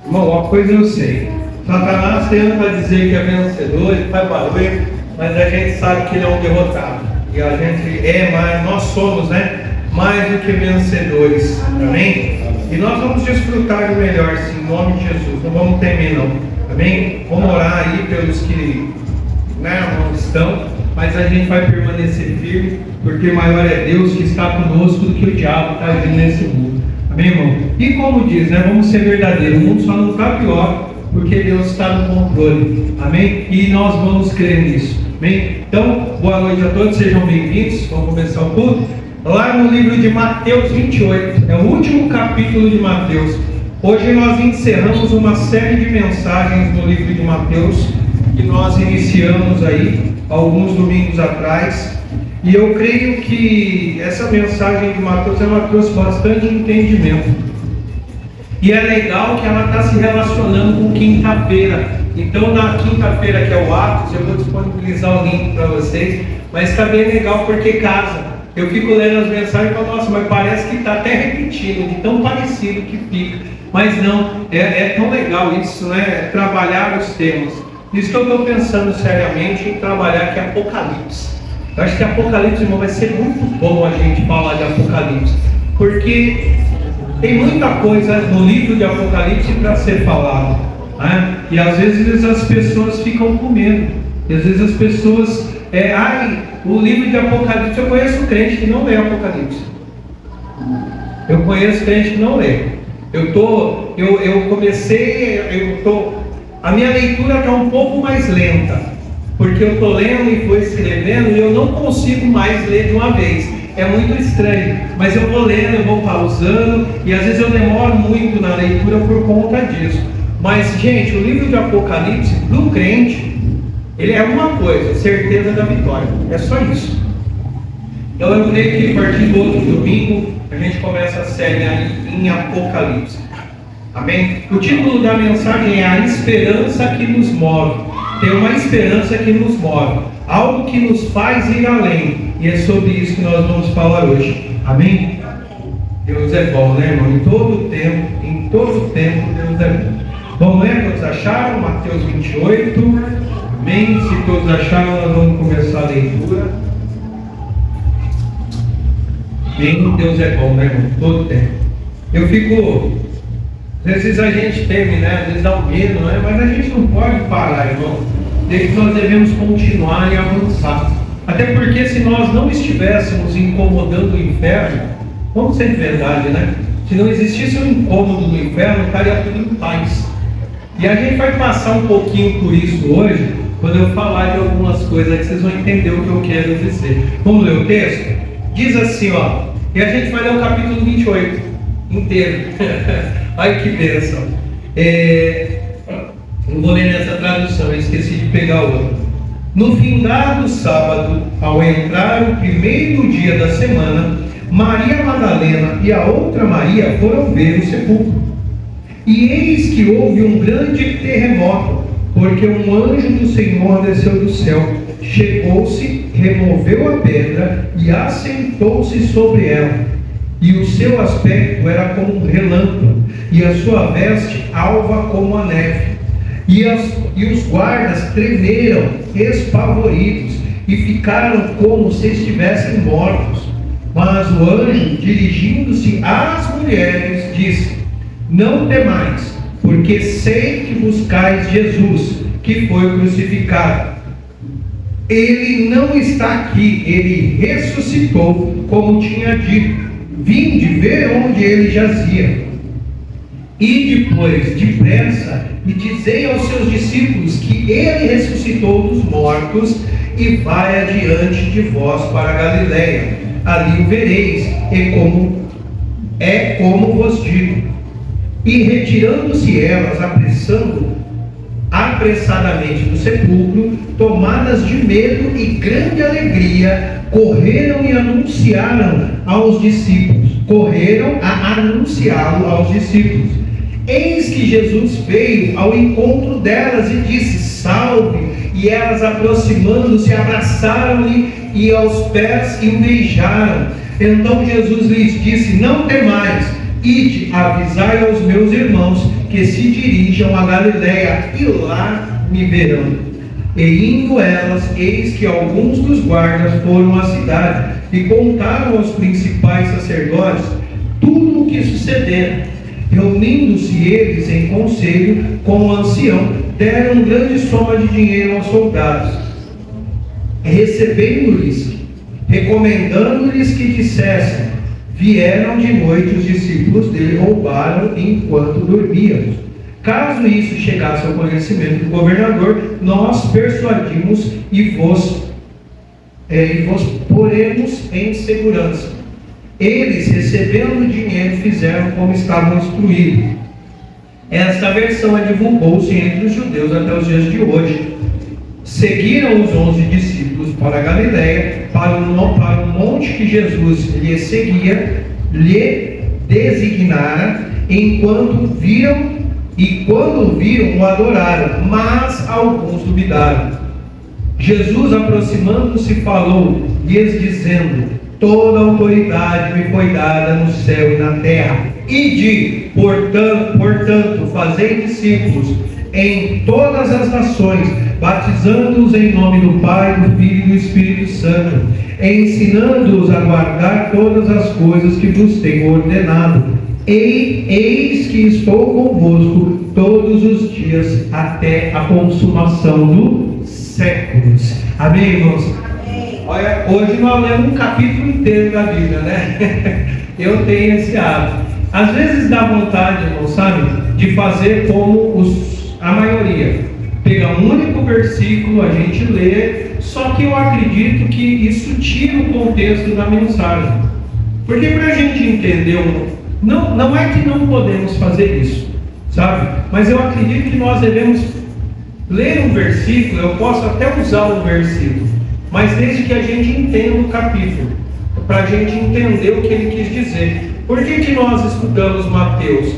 Irmão, uma coisa eu sei. Satanás tenta dizer que é vencedor, ele faz barulho, mas a gente sabe que ele é um derrotado. E a gente é mais, nós somos, mais do que vencedores. Amém? E nós vamos desfrutar do melhor, sim, em nome de Jesus. Não vamos temer, não. Amém? Vamos orar aí pelos que não estão, mas a gente vai permanecer firme, porque maior é Deus que está conosco do que o diabo está agindo nesse mundo. Amém, irmão? E como diz, vamos ser verdadeiros. O mundo só não está pior porque Deus está no controle. Amém? E nós vamos crer nisso. Amém? Então, boa noite a todos, sejam bem-vindos. Vamos começar o culto. Lá no livro de Mateus 28, é o último capítulo de Mateus. Hoje nós encerramos uma série de mensagens no livro de Mateus que nós iniciamos aí alguns domingos atrás. E eu creio que essa mensagem de Mateus ela trouxe bastante entendimento. E é legal que ela está se relacionando com quinta-feira. Então na quinta-feira, que é o Atos, eu vou disponibilizar o link para vocês. Mas está bem legal porque casa. Eu fico lendo as mensagens e falo, nossa, mas parece que está até repetindo, de tão parecido que fica. Mas não, é tão legal isso, trabalhar os temas. Isso que eu estou pensando seriamente em trabalhar que é Apocalipse. Eu acho que Apocalipse, irmão, vai ser muito bom a gente falar de Apocalipse, porque tem muita coisa no livro de Apocalipse para ser falado, e às vezes as pessoas ficam com medo, e às vezes as pessoas, o livro de Apocalipse, eu conheço crente que não lê Apocalipse, eu conheço crente que não lê, a minha leitura está um pouco mais lenta, porque eu estou lendo e vou escrevendo e eu não consigo mais ler de uma vez. É muito estranho, mas eu vou lendo, eu vou pausando e às vezes eu demoro muito na leitura por conta disso. Mas, gente, o livro de Apocalipse, do crente, ele é uma coisa, certeza da vitória. É só isso. Então eu creio que a partir do outro domingo, a gente começa a série aí em Apocalipse. Amém? O título da mensagem é A Esperança que nos move. Tem uma esperança que nos move, algo que nos faz ir além, e é sobre isso que nós vamos falar hoje. Amém? Deus é bom, irmão? Em todo tempo Deus é bom. Vamos ler? Todos acharam? Mateus 28. Amém? Se todos acharam, nós vamos começar a leitura. Amém? Deus é bom, irmão? Todo tempo. Eu fico... Às vezes a gente teme, às vezes dá um medo, mas a gente não pode parar, irmão. Nós devemos continuar e avançar. Até porque se nós não estivéssemos incomodando o inferno, vamos ser de verdade, se não existisse um incômodo no inferno, estaria tudo em paz. E a gente vai passar um pouquinho por isso hoje, quando eu falar de algumas coisas que vocês vão entender o que eu quero dizer. Vamos ler o texto? Diz assim, e a gente vai ler o capítulo 28 inteiro. Ai, que bênção. Não vou ler nessa tradução, eu esqueci de pegar outra. No findado sábado, ao entrar o primeiro dia da semana, Maria Madalena e a outra Maria foram ver o sepulcro. E eis que houve um grande terremoto, porque um anjo do Senhor desceu do céu, chegou-se, removeu a pedra e assentou-se sobre ela. E o seu aspecto era como um relâmpago, e a sua veste alva como a neve. E os guardas tremeram, espavoridos, e ficaram como se estivessem mortos. Mas o anjo, dirigindo-se às mulheres, disse: Não temais, porque sei que buscais Jesus, que foi crucificado. Ele não está aqui, ele ressuscitou, como tinha dito. Vinde ver onde ele jazia. E depois, depressa, e dizei aos seus discípulos que ele ressuscitou dos mortos e vai adiante de vós para a Galileia. Ali o vereis, como vos digo. E retirando-se elas, apressadamente do sepulcro, tomadas de medo e grande alegria, correram a anunciá-lo aos discípulos. Eis que Jesus veio ao encontro delas e disse: Salve! E elas, aproximando-se, abraçaram-lhe e aos pés e o beijaram. Então Jesus lhes disse: Não temais, ide, avisai aos meus irmãos que se dirijam a Galiléia, e lá me verão. E indo elas, eis que alguns dos guardas foram à cidade e contaram aos principais sacerdotes tudo o que sucedera. Reunindo-se eles em conselho com o ancião, deram grande soma de dinheiro aos soldados, recebendo-lhes, recomendando-lhes que dissessem: vieram de noite os discípulos dele, roubaram enquanto dormíamos. Caso isso chegasse ao conhecimento do governador, nós persuadimos e vos poremos em segurança. Eles, recebendo o dinheiro, fizeram como estavam instruídos. Esta versão divulgou-se entre os judeus até os dias de hoje. Seguiram os 11 discípulos para a Galiléia, para o monte que Jesus lhe designara, quando viram, o adoraram, mas alguns duvidaram. Jesus, aproximando-se, falou, lhes dizendo: toda autoridade me foi dada no céu e na terra. Ide, portanto, fazei discípulos em todas as nações, batizando-os em nome do Pai, do Filho e do Espírito Santo, ensinando-os a guardar todas as coisas que vos tenho ordenado. Eis que estou convosco todos os dias até a consumação dos séculos. Amém, irmãos? Amém. Olha, hoje nós lemos um capítulo inteiro da Bíblia, né? Eu tenho esse hábito. Às vezes dá vontade, irmão, sabe, de fazer como a maioria. Pegar um único versículo, a gente lê, só que eu acredito que isso tira o contexto da mensagem. Porque para a gente entender não é que não podemos fazer isso, sabe? Mas eu acredito que nós devemos ler um versículo, eu posso até usar um versículo, mas desde que a gente entenda o capítulo, para a gente entender o que ele quis dizer. Por que nós estudamos Mateus?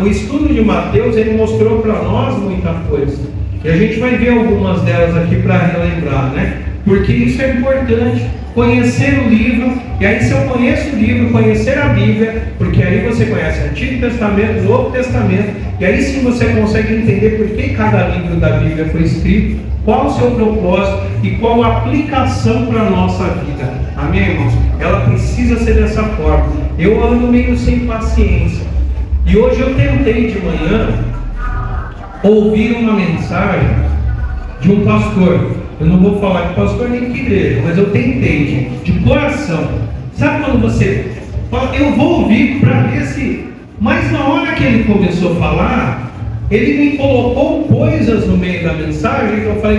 O estudo de Mateus, ele mostrou para nós muita coisa. E a gente vai ver algumas delas aqui para relembrar, né? Porque isso é importante. Conhecer o livro, e aí se eu conheço o livro, conhecer a Bíblia, porque aí você conhece o Antigo Testamento, o Novo Testamento, e aí sim você consegue entender por que cada livro da Bíblia foi escrito, qual o seu propósito e qual a aplicação para a nossa vida. Amém, irmãos? Ela precisa ser dessa forma. Eu ando meio sem paciência, e hoje eu tentei de manhã ouvir uma mensagem de um pastor. Eu não vou falar de pastor nem de igreja, mas eu tentei, de coração. Sabe quando você fala, eu vou ouvir para ver se... Mas na hora que ele começou a falar, ele me colocou coisas no meio da mensagem que eu falei: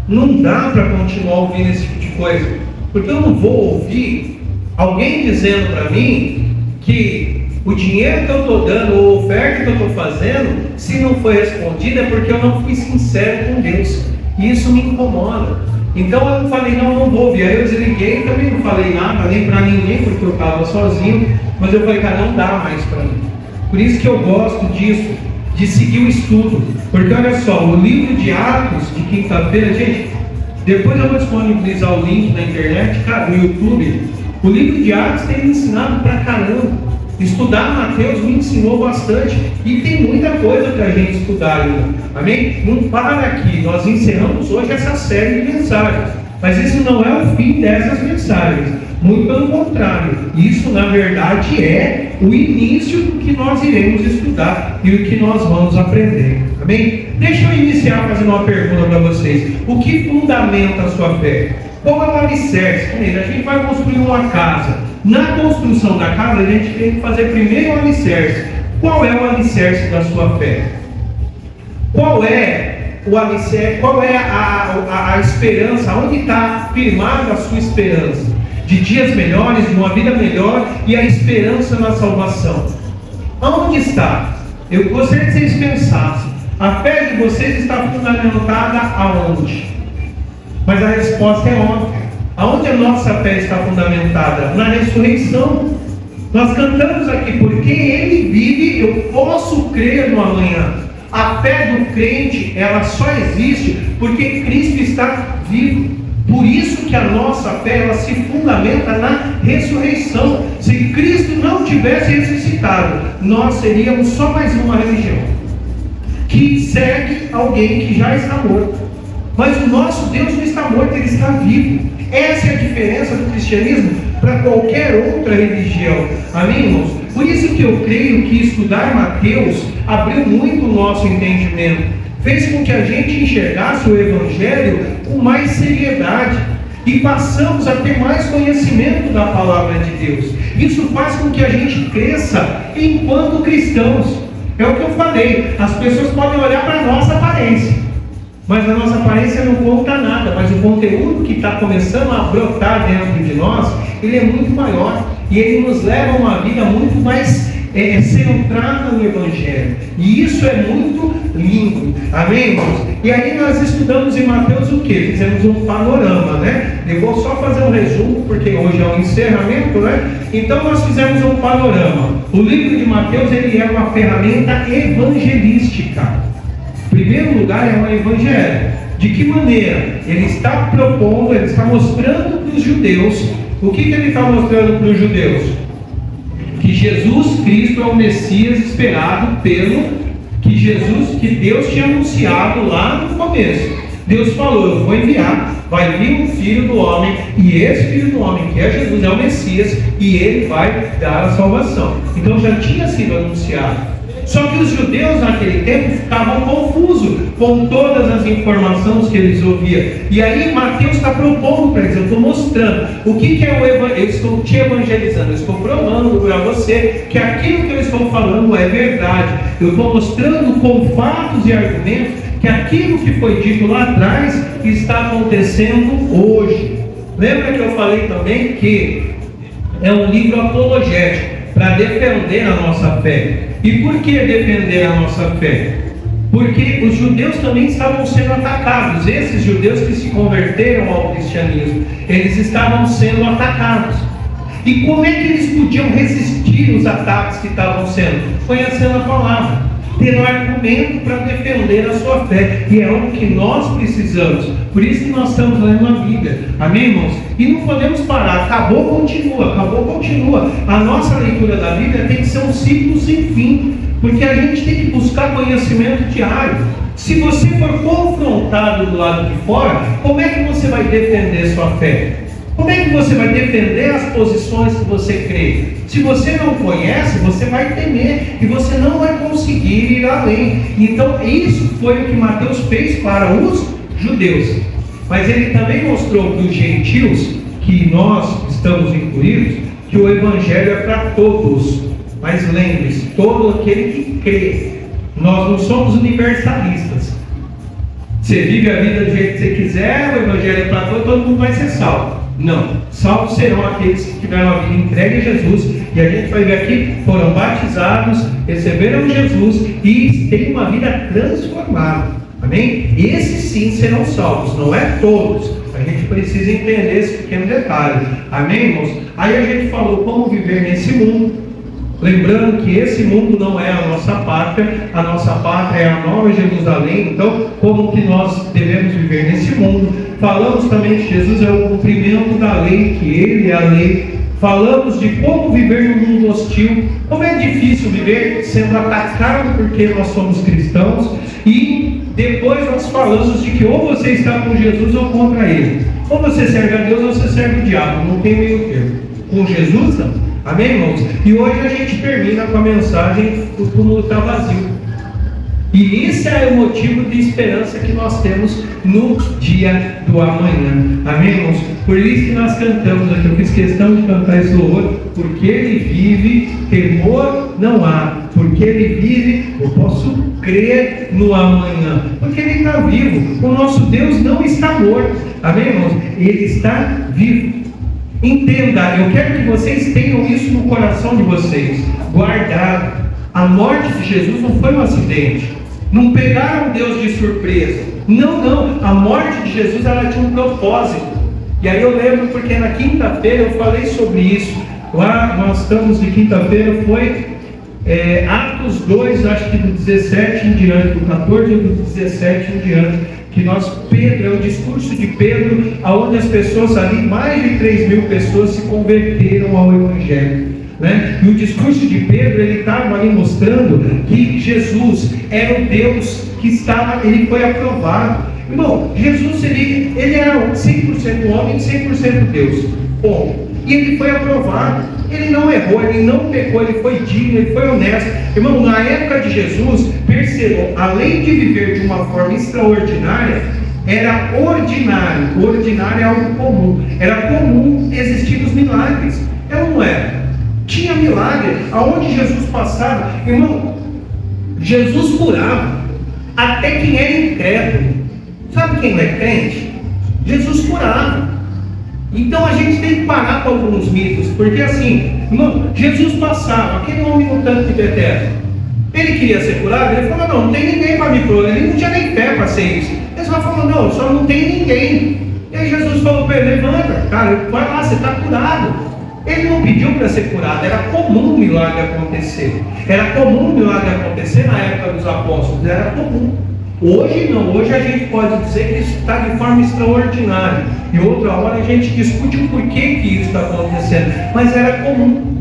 não dá para continuar ouvindo esse tipo de coisa. Porque eu não vou ouvir alguém dizendo para mim que o dinheiro que eu estou dando, ou a oferta que eu estou fazendo, se não foi respondida é porque eu não fui sincero com Deus. E isso me incomoda. Então eu falei: não vou ouvir. Aí eu desliguei, também não falei nada, nem para ninguém, porque eu estava sozinho. Mas eu falei: cara, não dá mais para mim. Por isso que eu gosto disso, de seguir o estudo. Porque olha só, o livro de Atos, de quinta-feira, gente, depois eu vou disponibilizar o link na internet, cara, no YouTube. O livro de Atos tem me ensinado pra caramba. Estudar Mateus me ensinou bastante, e tem muita coisa para a gente estudar ainda. Amém? Não para aqui. Nós encerramos hoje essa série de mensagens, mas isso não é o fim dessas mensagens, muito pelo contrário. Isso na verdade é o início do que nós iremos estudar e o que nós vamos aprender. Amém? Deixa eu iniciar fazendo uma pergunta para vocês: o que fundamenta a sua fé? Qual é o alicerce? A gente vai construir uma casa. Na construção da casa, a gente tem que fazer primeiro o alicerce. Qual é o alicerce da sua fé? Qual é o alicerce? Qual é a esperança? Onde está firmada a sua esperança? De dias melhores, de uma vida melhor, e a esperança na salvação. Aonde está? Eu gostaria que vocês pensassem. A fé de vocês está fundamentada aonde? Mas a resposta é óbvia. Aonde a nossa fé está fundamentada? Na ressurreição. Nós cantamos aqui: porque Ele vive, eu posso crer no amanhã. A fé do crente, ela só existe porque Cristo está vivo. Por isso que a nossa fé, ela se fundamenta na ressurreição. Se Cristo não tivesse ressuscitado, nós seríamos só mais uma religião que segue alguém que já está morto. Mas o nosso Deus não está morto, Ele está vivo. Essa é a diferença do cristianismo para qualquer outra religião. Amém, irmãos? Por isso que eu creio que estudar Mateus abriu muito o nosso entendimento, fez com que a gente enxergasse o Evangelho com mais seriedade e passamos a ter mais conhecimento da palavra de Deus. Isso faz com que a gente cresça enquanto cristãos. É o que eu falei, as pessoas podem olhar para a nossa aparência, mas a nossa aparência não conta nada, mas o conteúdo que está começando a brotar dentro de nós, ele é muito maior, e ele nos leva a uma vida muito mais centrada no Evangelho, e isso é muito lindo, amém, irmãos? E aí nós estudamos em Mateus o que? Fizemos um panorama, né? Eu vou só fazer um resumo, porque hoje é um encerramento, né? Então nós fizemos um panorama. O livro de Mateus, ele é uma ferramenta evangelística. Em primeiro lugar, é um evangelho. De que maneira? Ele está propondo, ele está mostrando para os judeus. O que ele está mostrando para os judeus? Que Jesus Cristo é o Messias esperado que Deus tinha anunciado lá no começo. Deus falou, eu vou enviar, vai vir um filho do homem, e esse filho do homem, que é Jesus, é o Messias, e ele vai dar a salvação. Então já tinha sido anunciado. Só que os judeus naquele tempo ficavam confusos com todas as informações que eles ouviam. E aí Mateus está propondo para eles, eu estou mostrando o que é o evangelho, eu estou te evangelizando, eu estou provando para você que aquilo que eu estou falando é verdade. Eu estou mostrando com fatos e argumentos que aquilo que foi dito lá atrás está acontecendo hoje. Lembra que eu falei também que é um livro apologético para defender a nossa fé. E por que defender a nossa fé? Porque os judeus também estavam sendo atacados. Esses judeus que se converteram ao cristianismo, eles estavam sendo atacados. E como é que eles podiam resistir os ataques que estavam sendo? Conhecendo a palavra, ter um argumento para defender a sua fé. E é o que nós precisamos. Por isso que nós estamos lendo a Bíblia. Amém, irmãos? E não podemos parar. Acabou, continua. Acabou, continua. A nossa leitura da Bíblia tem que ser um ciclo sem fim. Porque a gente tem que buscar conhecimento diário. Se você for confrontado do lado de fora, como é que você vai defender sua fé? Como é que você vai defender as posições que você crê? Se você não conhece, você vai temer e você não vai conseguir ir além. Então isso foi o que Mateus fez para os judeus. Mas ele também mostrou para os gentios, que nós estamos incluídos, que o Evangelho é para todos. Mas lembre-se, todo aquele que crê. Nós não somos universalistas. Você vive a vida do jeito que você quiser, o Evangelho é para todos, todo mundo vai ser salvo. Não, salvos serão aqueles que tiveram a vida entregue a Jesus, e a gente vai ver aqui, foram batizados, receberam Jesus e têm uma vida transformada, amém? Esses sim serão salvos, não é todos, a gente precisa entender esse pequeno detalhe, amém, irmãos? Aí a gente falou como viver nesse mundo, lembrando que esse mundo não é a nossa pátria é a Nova Jerusalém. Então, como que nós devemos viver nesse mundo? Falamos também que Jesus é o cumprimento da lei, que Ele é a lei. Falamos de como viver num mundo hostil, como é difícil viver sendo atacado porque nós somos cristãos. E depois nós falamos de que ou você está com Jesus ou contra Ele. Ou você serve a Deus ou você serve o diabo, não tem meio termo. Com Jesus não. Amém, irmãos? E hoje a gente termina com a mensagem: o túmulo está vazio. E esse é o motivo de esperança que nós temos no dia do amanhã. Amém, irmãos? Por isso que nós cantamos aqui. Eu fiz questão de cantar esse louvor. Porque Ele vive, temor não há. Porque Ele vive, eu posso crer no amanhã. Porque Ele está vivo. O nosso Deus não está morto. Amém, irmãos? Ele está vivo. Entenda, eu quero que vocês tenham isso no coração de vocês, guardado. A morte de Jesus não foi um acidente, não pegaram Deus de surpresa, não, a morte de Jesus ela tinha um propósito. E aí eu lembro porque na quinta-feira eu falei sobre isso, lá nós estamos de quinta-feira, foi Atos 2, acho que do 17 em diante, do 14 e do 17 em diante, Pedro, é o discurso de Pedro, onde as pessoas ali, mais de 3.000 pessoas se converteram ao Evangelho, né? E o discurso de Pedro, ele estava ali mostrando que Jesus era o Deus que ele foi aprovado. Irmão, Jesus, ele era 100% homem e 100% Deus. Bom, e ele foi aprovado. Ele não errou, ele não pecou, ele foi digno, ele foi honesto. Irmão, na época de Jesus, percebam, além de viver de uma forma extraordinária, era ordinário. Ordinário é algo comum. Era comum existir os milagres. Era ou não era? Tinha milagre. Aonde Jesus passava, irmão, Jesus curava até quem era incrédulo. Sabe quem não é crente? Jesus curava. Então a gente tem que parar com alguns mitos, porque assim, irmão, Jesus passava, aquele homem no tanque de Betesda, ele queria ser curado, ele falou, não tem ninguém para me curar, ele não tinha nem fé para ser isso. Ele só falou, não, só não tem ninguém. E aí Jesus falou para ele, levanta, cara, vai lá, você está curado. Ele não pediu para ser curado, era comum o milagre acontecer. Era comum o milagre acontecer na época dos apóstolos, era comum. Hoje não, hoje a gente pode dizer que isso está de forma extraordinária. E outra hora a gente discute o porquê que isso está acontecendo. Mas era comum.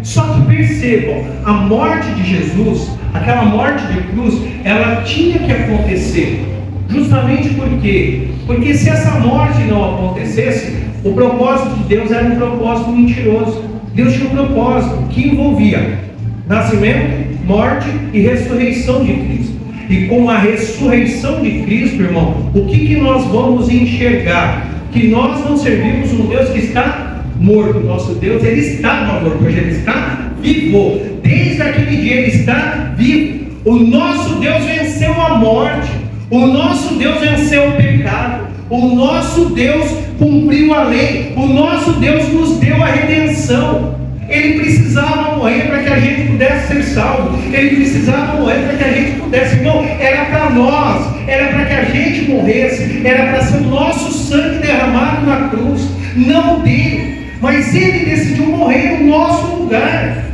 Só que percebam, a morte de Jesus, aquela morte de cruz, ela tinha que acontecer. Justamente por quê? Porque se essa morte não acontecesse, o propósito de Deus era um propósito mentiroso. Deus tinha um propósito que envolvia nascimento, morte e ressurreição de Cristo. E com a ressurreição de Cristo, irmão, o que nós vamos enxergar? Que nós não servimos um Deus que está morto. Nosso Deus, ele está morto, hoje ele está vivo. Desde aquele dia ele está vivo. O nosso Deus venceu a morte. O nosso Deus venceu o pecado. O nosso Deus cumpriu a lei. O nosso Deus nos deu a redenção. Ele precisava morrer para que a gente pudesse ser salvo. Ele precisava morrer para que a gente pudesse. Irmão, era para nós. Era para que a gente morresse. Era para ser o nosso sangue derramado na cruz. Não dele. Mas ele decidiu morrer no nosso lugar.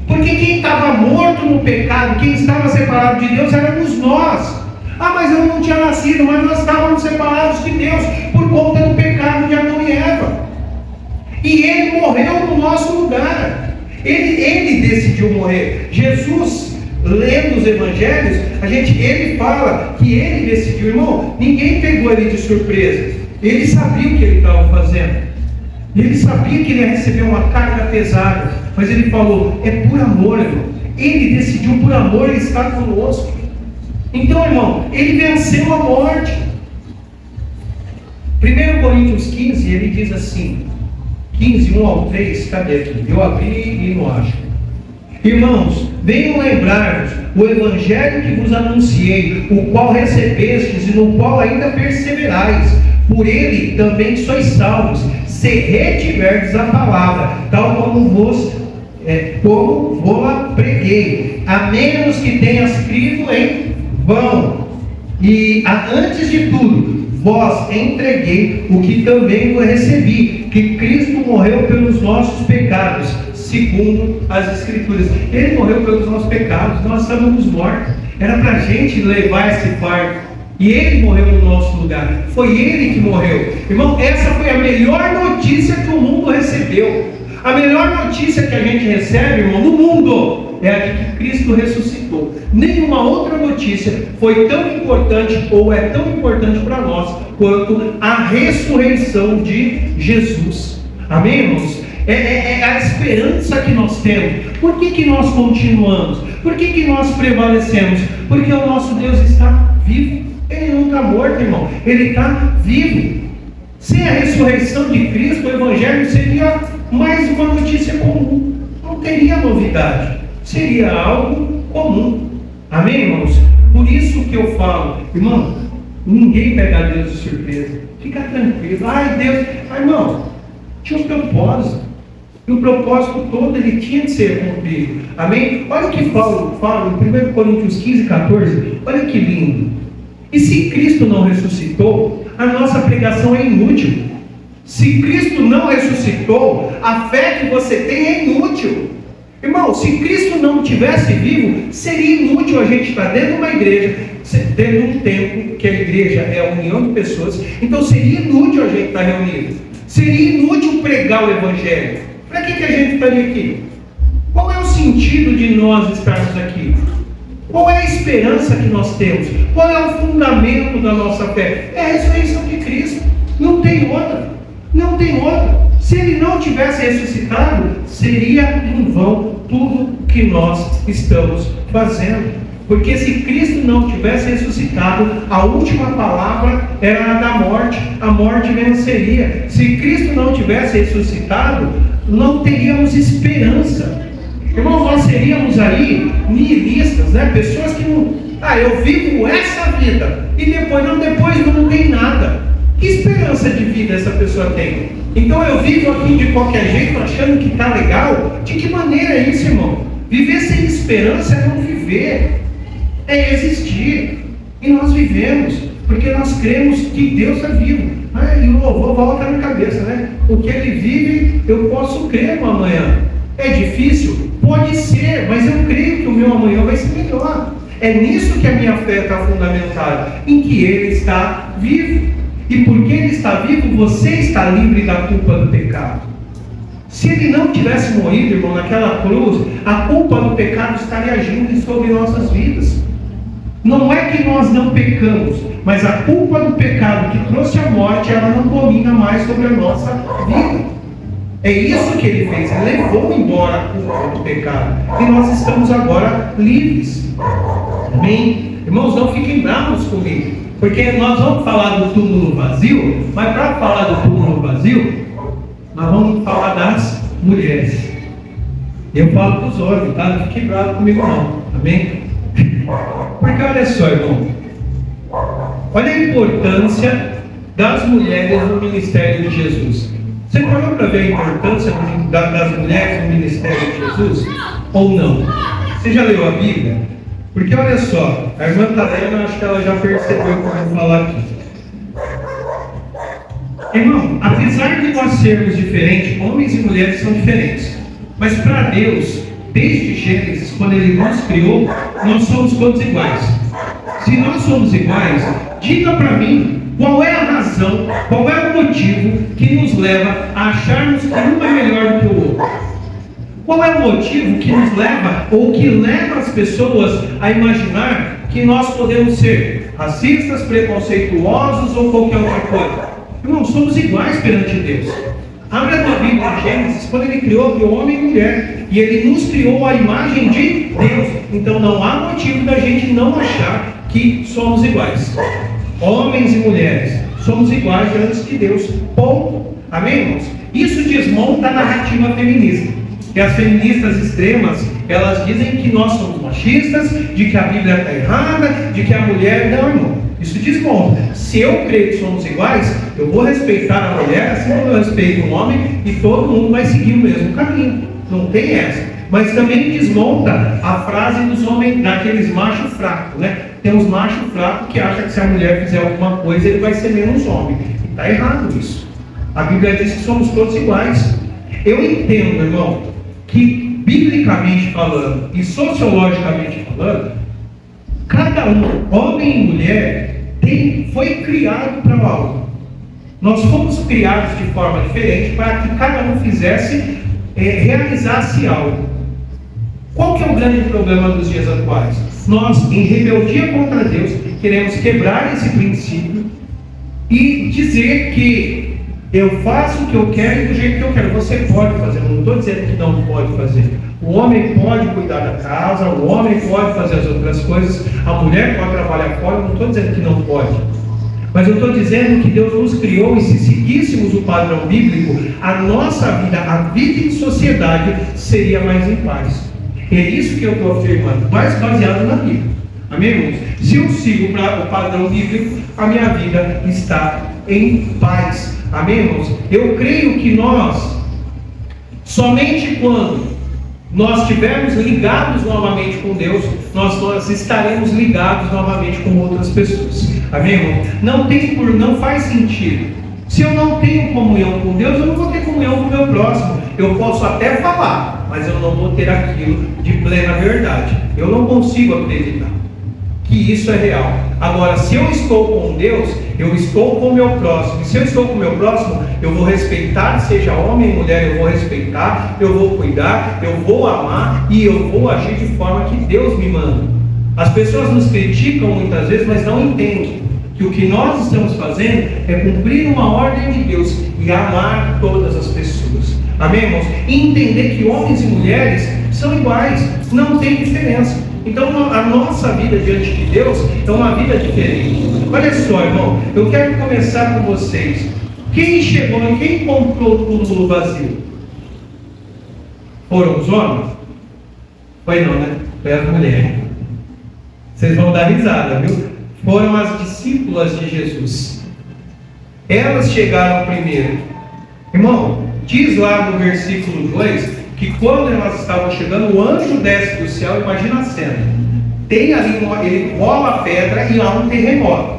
Porque quem estava morto no pecado, quem estava separado de Deus, éramos nós. Ah, mas eu não tinha nascido, mas nós estávamos separados de Deus por conta do pecado de Adão e Eva. E ele morreu no nosso lugar. Ele decidiu morrer. Jesus, lendo os evangelhos, ele fala que ele decidiu. Irmão, ninguém pegou ele de surpresa. Ele sabia o que ele estava fazendo. Ele sabia que ele ia receber uma carga pesada. Mas ele falou, é por amor, irmão. Ele decidiu por amor estar conosco. Então, irmão, ele venceu a morte. 1 Coríntios 15, ele diz assim, 15, 1 ao 3, cadê aqui? Eu abri e não acho. Irmãos, venham lembrar-vos o evangelho que vos anunciei, o qual recebestes e no qual ainda perseverais. Por ele também sois salvos, se retiverdes a palavra, tal como vos preguei, a menos que tenha escrito em vão. E antes de tudo, vós entreguei o que também vos recebi, que Cristo morreu pelos nossos pecados, segundo as Escrituras. Ele morreu pelos nossos pecados, nós estávamos mortos. Era para a gente levar esse fardo. E ele morreu no nosso lugar. Foi ele que morreu. Irmão, essa foi a melhor notícia que o mundo recebeu. A melhor notícia que a gente recebe, irmão, no mundo, é a de que Cristo ressuscitou. Nenhuma outra notícia foi tão importante ou é tão importante para nós quanto a ressurreição de Jesus. Amém, irmãos? É a esperança que nós temos. Por que nós continuamos? Por que nós prevalecemos? Porque o nosso Deus está vivo. Ele não está morto, irmão. Ele está vivo. Sem a ressurreição de Cristo, o Evangelho seria mais uma notícia comum. Não teria novidade. Seria algo comum. Amém, irmãos? Por isso que eu falo, irmão, ninguém pega Deus de surpresa. Fica tranquilo. Ai, Deus. Ai, irmão, tinha um propósito. E o propósito todo ele tinha de ser cumprido. Amém? Olha o que Paulo fala em 1 Coríntios 15, 14. Olha que lindo. E se Cristo não ressuscitou, a nossa pregação é inútil. Se Cristo não ressuscitou, a fé que você tem é inútil. Irmão, se Cristo não estivesse vivo, seria inútil a gente estar dentro de uma igreja, dentro de um templo, que a igreja é a união de pessoas. Então seria inútil a gente estar reunido. Seria inútil pregar o Evangelho. Para que a gente estaria aqui? Qual é o sentido de nós estarmos aqui? Qual é a esperança que nós temos? Qual é o fundamento da nossa fé? É a ressurreição de Cristo. Não tem outra. Não tem outra. Se Ele não tivesse ressuscitado, seria em vão tudo que nós estamos fazendo. Porque se Cristo não tivesse ressuscitado, a última palavra era a da morte. A morte venceria. Se Cristo não tivesse ressuscitado, não teríamos esperança. Irmãos, nós seríamos aí nihilistas, né? Pessoas que não... eu vivo essa vida e depois não tem nada. Que esperança de vida essa pessoa tem? Então eu vivo aqui de qualquer jeito, achando que está legal? De que maneira é isso, irmão? Viver sem esperança é não viver, é existir. E nós vivemos, porque nós cremos que Deus está vivo. E o louvor volta na cabeça, né? O que Ele vive, eu posso crer no amanhã. É difícil? Pode ser, mas eu creio que o meu amanhã vai ser melhor. É nisso que a minha fé está fundamentada, em que Ele está vivo. E porque Ele está vivo, você está livre da culpa do pecado. Se Ele não tivesse morrido, irmão, naquela cruz, a culpa do pecado estaria agindo sobre nossas vidas. Não é que nós não pecamos, mas a culpa do pecado que trouxe a morte, ela não domina mais sobre a nossa vida. É isso que Ele fez, Ele levou embora a culpa do pecado. E nós estamos agora livres. Amém? Irmãos, não fiquem bravos comigo, porque nós vamos falar do túmulo vazio, mas para falar do túmulo vazio, nós vamos falar das mulheres. Eu falo dos homens, tá? Não fiquem bravos comigo não. Amém? Porque olha só, irmão, olha a importância das mulheres no ministério de Jesus. Você parou para ver a importância das mulheres no ministério de Jesus? Ou não? Você já leu a Bíblia? Porque olha só, a irmã Tadena, acho que ela já percebeu o que eu vou falar aqui. Irmão, apesar de nós sermos diferentes, homens e mulheres são diferentes. Mas para Deus, desde Gênesis, quando Ele nos criou, nós somos todos iguais. Se nós somos iguais, diga para mim qual é a razão, qual é o motivo que nos leva a acharmos que um é melhor do que o outro. Qual é o motivo que nos leva, ou que leva as pessoas a imaginar que nós podemos ser racistas, preconceituosos ou qualquer outra coisa? Irmão, somos iguais perante Deus. Abre a tua Bíblia em Gênesis, quando Ele criou homem e mulher, e Ele nos criou à imagem de Deus. Então não há motivo da gente não achar que somos iguais. Homens e mulheres, somos iguais diante de Deus. Ponto. Amém, irmãos? Isso desmonta a narrativa feminista. Que as feministas extremas, elas dizem que nós somos machistas, de que a Bíblia está errada, de que a mulher... Não, irmão. Isso desmonta. Se eu creio que somos iguais, eu vou respeitar a mulher assim como eu respeito o homem, e todo mundo vai seguir o mesmo caminho. Não tem essa. Mas também desmonta a frase dos homens, daqueles machos fracos, né? Tem uns machos fracos que acham que se a mulher fizer alguma coisa, ele vai ser menos homem. E está errado isso. A Bíblia diz que somos todos iguais. Eu entendo, irmão, que biblicamente falando e sociologicamente falando, cada um, homem e mulher, foi criado para algo. Nós fomos criados de forma diferente para que cada um realizasse algo. Qual que é o grande problema dos dias atuais? Nós, em rebeldia contra Deus, queremos quebrar esse princípio e dizer que eu faço o que eu quero e do jeito que eu quero. Você pode fazer, eu não estou dizendo que não pode fazer. O homem pode cuidar da casa, o homem pode fazer as outras coisas, a mulher pode trabalhar fora, eu não estou dizendo que não pode. Mas eu estou dizendo que Deus nos criou, e se seguíssemos o padrão bíblico, a nossa vida, a vida em sociedade, seria mais em paz. É isso que eu estou afirmando, mais baseado na Bíblia. Amém, irmãos? Se eu sigo o padrão bíblico, a minha vida está em paz. Amém, irmãos? Eu creio que nós, somente quando nós estivermos ligados novamente com Deus, nós estaremos ligados novamente com outras pessoas. Amém, irmão? Não faz sentido. Se eu não tenho comunhão com Deus, eu não vou ter comunhão com o meu próximo. Eu posso até falar, mas eu não vou ter aquilo de plena verdade. Eu não consigo acreditar que isso é real. Agora, se eu estou com Deus, eu estou com o meu próximo. E se eu estou com o meu próximo, eu vou respeitar, seja homem ou mulher, eu vou respeitar, eu vou cuidar, eu vou amar e eu vou agir de forma que Deus me manda. As pessoas nos criticam muitas vezes, mas não entendem que o que nós estamos fazendo é cumprir uma ordem de Deus e amar todas as pessoas. Amém, irmãos? E entender que homens e mulheres são iguais, não tem diferença. Então a nossa vida diante de Deus é uma vida diferente. Olha só, irmão, eu quero começar com vocês. Quem chegou e quem comprou o túmulo vazio? Foram os homens? Foi não, né? Foi as mulheres. Vocês vão dar risada, viu? Foram as discípulas de Jesus. Elas chegaram primeiro. Irmão, diz lá no versículo 2 que quando elas estavam chegando, o anjo desce do céu. Imagina a cena. Tem ali, ele rola a pedra e há um terremoto.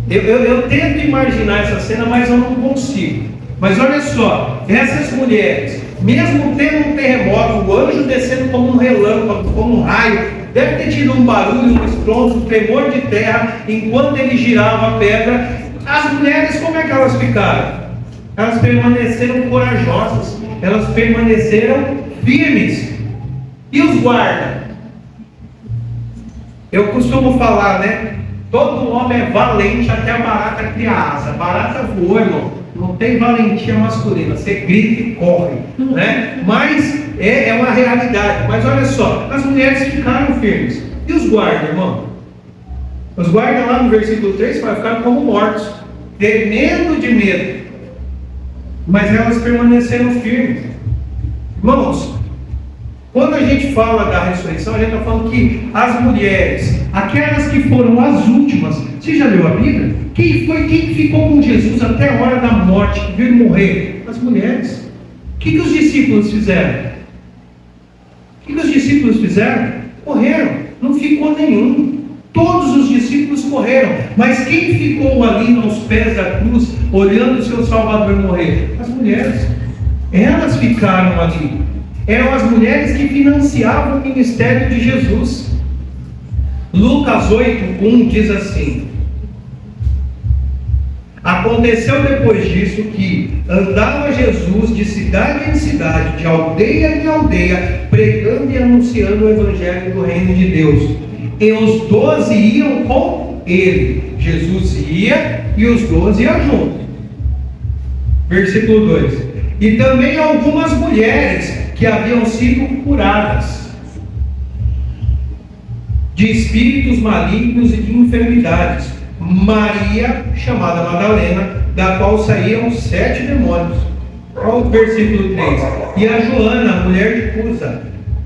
Eu tento imaginar essa cena, mas eu não consigo. Mas olha só, essas mulheres, mesmo tendo um terremoto, o anjo descendo como um relâmpago, como um raio, deve ter tido um barulho, um estrondo, um tremor de terra, enquanto ele girava a pedra. As mulheres, como é que elas ficaram? Elas permaneceram corajosas, elas permaneceram firmes. E os guardas? Eu costumo falar, né? Todo homem é valente até a barata criar asa. A barata voa, irmão. Não tem valentia masculina. Você grita e corre, né? Mas é uma realidade. Mas olha só, as mulheres ficaram firmes. E os guardas, irmão? Os guardas lá no versículo 3 ficaram como mortos, tremendo de medo. Mas elas permaneceram firmes. Irmãos, quando a gente fala da ressurreição, a gente está falando que as mulheres, aquelas que foram as últimas, você já leu a Bíblia? Quem ficou com Jesus até a hora da morte, que veio morrer? As mulheres. O que os discípulos fizeram? Morreram. Não ficou nenhum. Todos os discípulos correram. Mas quem ficou ali aos pés da cruz, olhando o seu Salvador morrer? As mulheres. Elas ficaram ali. Eram as mulheres que financiavam o ministério de Jesus. Lucas 8:1 diz assim: aconteceu depois disso que andava Jesus de cidade em cidade, de aldeia em aldeia, pregando e anunciando o evangelho do reino de Deus. E os 12 iam com ele. Jesus ia e os 12 iam junto. Versículo 2: e também algumas mulheres que haviam sido curadas de espíritos malignos e de enfermidades. Maria, chamada Madalena, da qual saíam 7 demônios. Olha o versículo 3. E a Joana, mulher de Cusa,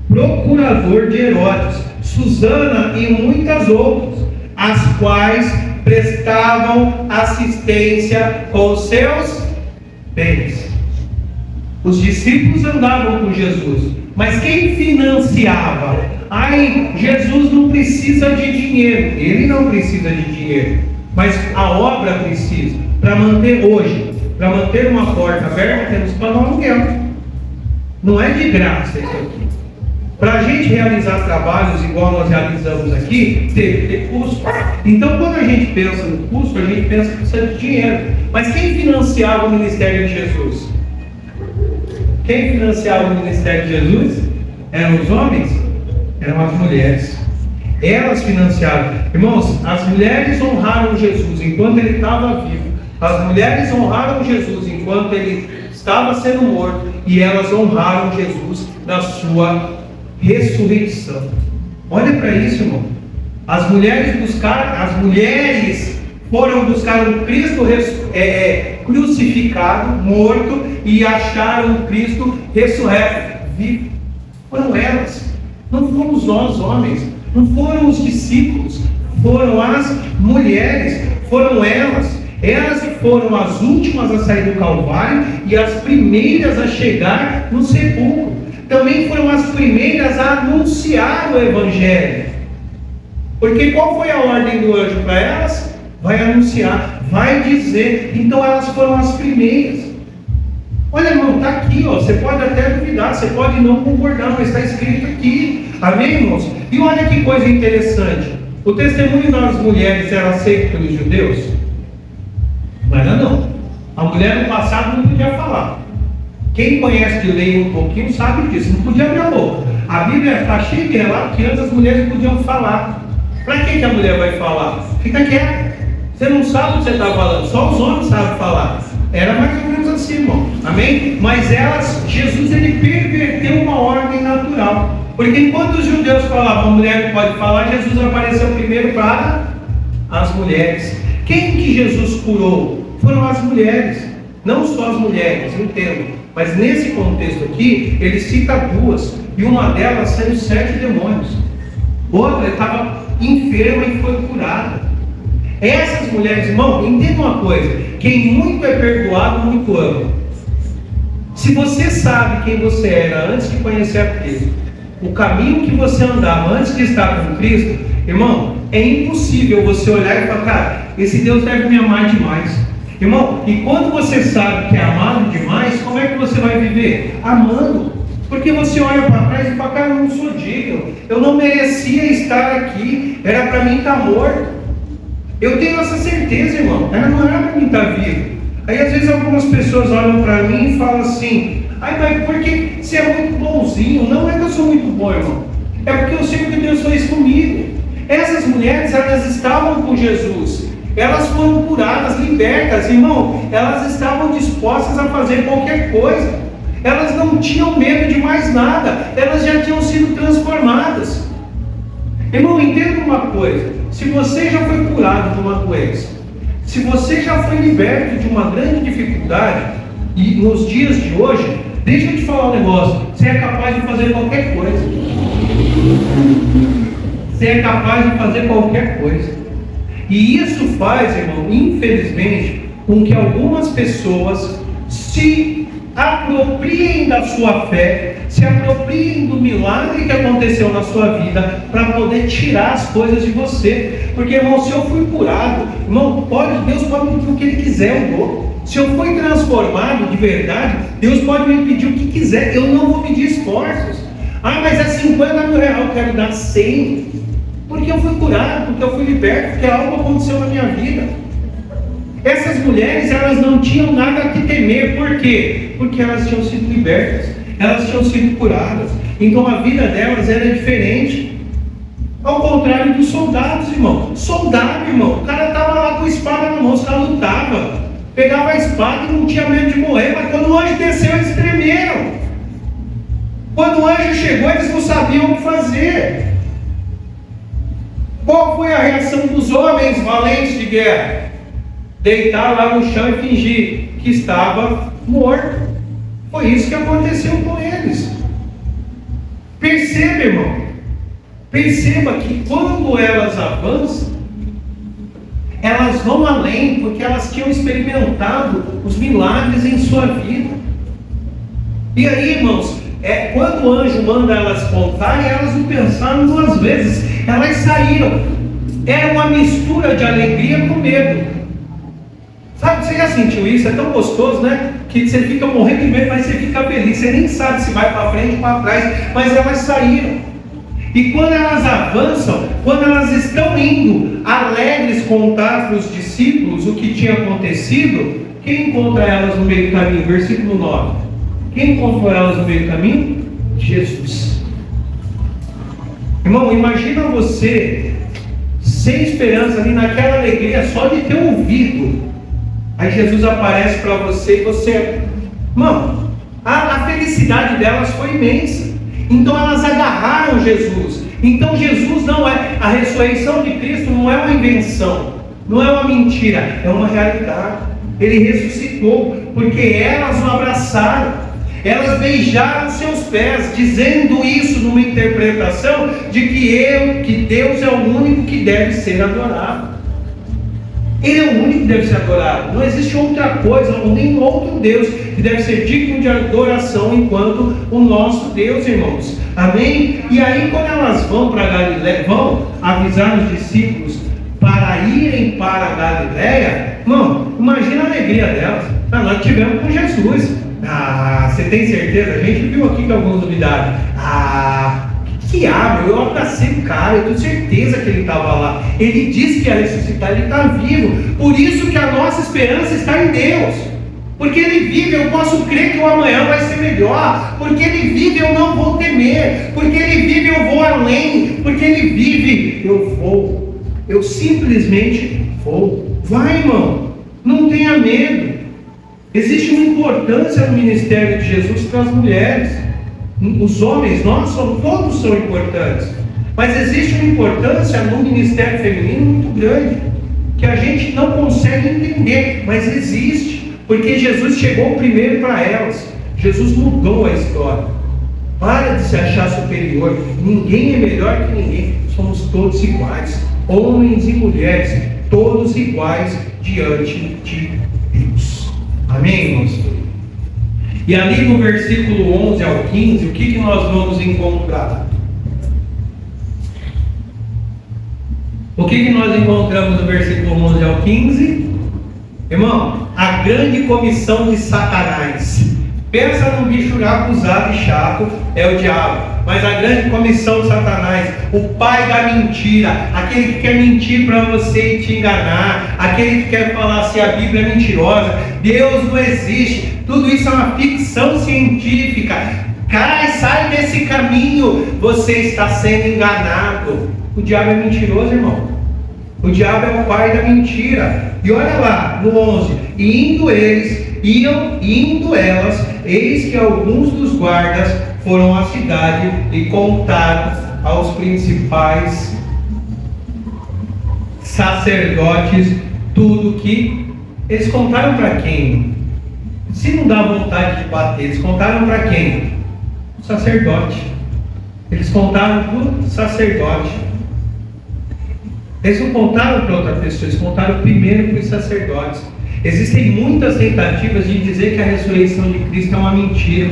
procurador de Herodes, Susana e muitas outras, as quais prestavam assistência com seus bens. Os discípulos andavam com Jesus, mas quem financiava? Jesus não precisa de dinheiro. Ele não precisa de dinheiro, mas a obra precisa. Para manter hoje, para manter uma porta aberta, temos que pagar um aluguel. Não é de graça isso aqui. Para a gente realizar trabalhos igual nós realizamos aqui, tem que ter custo. Então, quando a gente pensa no custo, a gente pensa que precisa de dinheiro. Mas quem financiava o ministério de Jesus? Quem financiava o ministério de Jesus? Eram os homens? Eram as mulheres. Elas financiaram. Irmãos, as mulheres honraram Jesus enquanto ele estava vivo. As mulheres honraram Jesus enquanto ele estava sendo morto. E elas honraram Jesus na sua ressurreição. Olha para isso, irmão. As mulheres foram buscar um Cristo crucificado, morto, e acharam um Cristo ressurreto, vivo. Foram elas. Não fomos nós, homens. Não foram os discípulos. Foram as mulheres. Foram elas. Elas foram as últimas a sair do Calvário e as primeiras a chegar no sepulcro. Também foram as primeiras a anunciar o Evangelho. Porque qual foi a ordem do anjo para elas? Vai anunciar, vai dizer. Então elas foram as primeiras. Olha, irmão, está aqui, ó. Você pode até duvidar, você pode não concordar, mas está escrito aqui. Amém, irmãos? E olha que coisa interessante. O testemunho das mulheres era aceito pelos judeus? Não era, não. A mulher no passado não podia falar. Quem conhece de lei um pouquinho sabe disso. Não podia abrir a boca. A Bíblia está cheia de relatos que antes as mulheres podiam falar. Para que a mulher vai falar? Fica quieta. Você não sabe o que você está falando. Só os homens sabem falar. Era mais ou menos assim, irmão. Amém? Mas Jesus, ele perverteu uma ordem natural. Porque enquanto os judeus falavam, a mulher não pode falar, Jesus apareceu primeiro para as mulheres. Quem que Jesus curou? Foram as mulheres. Não só as mulheres, entendo. Mas nesse contexto aqui, ele cita duas. E uma delas saiu 7 demônios. Outra estava enferma e foi curada. Essas mulheres, irmão, entenda uma coisa: quem muito é perdoado, muito ama. Se você sabe quem você era antes de conhecer a Cristo, o caminho que você andava antes de estar com Cristo, irmão, é impossível você olhar e falar, cara, esse Deus deve me amar demais. Irmão, e quando você sabe que é amado demais, como é que você vai viver? Amando. Porque você olha para trás e fala, cara, eu não sou digno, eu não merecia estar aqui, era para mim estar morto. Eu tenho essa certeza, irmão, ela não era para mim estar vivo. Aí às vezes algumas pessoas olham para mim e falam assim, ai, mas porque você é muito bonzinho? Não é que eu sou muito bom, irmão, é porque eu sei o que Deus fez comigo. Essas mulheres, elas estavam com Jesus, elas foram curadas, libertas, irmão, elas estavam dispostas a fazer qualquer coisa. Elas não tinham medo de mais nada, elas já tinham sido transformadas. Irmão, entenda uma coisa: se você já foi curado de uma doença, se você já foi liberto de uma grande dificuldade, e nos dias de hoje, deixa eu te falar um negócio, você é capaz de fazer qualquer coisa. Você é capaz de fazer qualquer coisa. E isso faz, irmão, infelizmente, com que algumas pessoas se apropriem da sua fé, se apropriem do milagre que aconteceu na sua vida, para poder tirar as coisas de você. Porque, irmão, se eu fui curado, irmão, Deus pode me pedir o que Ele quiser, eu dou. Se eu fui transformado de verdade, Deus pode me pedir o que quiser, eu não vou pedir esforços. Ah, mas é 50 mil reais, eu quero dar 100, porque eu fui curado, porque eu fui liberto, porque algo aconteceu na minha vida. Essas mulheres, elas não tinham nada que temer. Por quê? Porque elas tinham sido libertas, elas tinham sido curadas. Então a vida delas era diferente. Ao contrário dos soldados, irmão. Soldado, irmão, o cara estava lá com a espada na mão, os caras lutavam, pegava a espada e não tinha medo de morrer. Mas quando o anjo desceu, eles tremeram. Quando o anjo chegou, eles não sabiam o que fazer. Qual foi a reação dos homens valentes de guerra? Deitar lá no chão e fingir que estava morto. Foi isso que aconteceu com eles. Perceba, irmão. Perceba que quando elas avançam, elas vão além, porque elas tinham experimentado os milagres em sua vida. E aí, irmãos, quando o anjo manda elas contarem, elas não pensaram duas vezes. Elas saíram. Era uma mistura de alegria com medo. Sabe, você já sentiu isso? É tão gostoso, né? Que você fica morrendo de medo, mas você fica feliz. Você nem sabe se vai para frente ou para trás. Mas elas saíram. E quando elas avançam, quando elas estão indo alegres contar para os discípulos o que tinha acontecido, quem encontra elas no meio do caminho? Versículo 9. Quem encontrou elas no meio do caminho? Jesus. Irmão, imagina você sem esperança ali naquela alegria só de ter ouvido. Aí Jesus aparece para você e você... Irmão, a felicidade delas foi imensa. Então elas agarraram Jesus. Então Jesus não é... A ressurreição de Cristo não é uma invenção, não é uma mentira, é uma realidade. Ele ressuscitou, porque elas o abraçaram. Elas beijaram seus pés, dizendo isso numa interpretação de que Deus é o único que deve ser adorado. Ele é o único que deve ser adorado. Não existe outra coisa, ou nenhum outro Deus que deve ser digno de adoração enquanto o nosso Deus, irmãos. Amém? E aí quando elas vão para Galiléia, vão avisar os discípulos para irem para Galiléia, irmão, imagina a alegria delas. Nós estivemos com Jesus. Você tem certeza? A gente viu aqui que alguns duvidaram. Eu abracei o cara, eu tenho certeza que ele estava lá. Ele disse que ia ressuscitar, ele está vivo. Por isso que a nossa esperança está em Deus. Porque Ele vive, eu posso crer que o amanhã vai ser melhor. Porque Ele vive, eu não vou temer. Porque Ele vive, eu vou além. Porque Ele vive, eu vou. Eu simplesmente vou. Vai, irmão, não tenha medo. Existe uma importância no ministério de Jesus para as mulheres. Os homens, todos são importantes. Mas existe uma importância no ministério feminino muito grande, que a gente não consegue entender, mas existe. Porque Jesus chegou primeiro para elas. Jesus mudou a história. Para de se achar superior. Ninguém é melhor que ninguém. Somos todos iguais. Homens e mulheres, todos iguais diante de Deus. Amém, irmãos? E ali no versículo 11 ao 15, o que nós vamos encontrar? O que nós encontramos no versículo 11 ao 15? Irmão, a grande comissão de Satanás. Pensa num bicho acusado e chato, é o diabo. Mas a grande comissão de Satanás, o pai da mentira, aquele que quer mentir para você e te enganar, aquele que quer falar se a Bíblia é mentirosa, Deus não existe, tudo isso é uma ficção científica. Sai desse caminho, você está sendo enganado. O diabo é mentiroso, irmão. O diabo é o pai da mentira. E olha lá, no 11: e indo elas, eis que alguns dos guardas foram à cidade e contaram aos principais sacerdotes tudo que... Eles contaram para quem? Se não dá vontade de bater, eles contaram para quem? O sacerdote. Eles contaram para o sacerdote. Eles não contaram para outra pessoa, eles contaram primeiro para os sacerdotes. Existem muitas tentativas de dizer que a ressurreição de Cristo é uma mentira.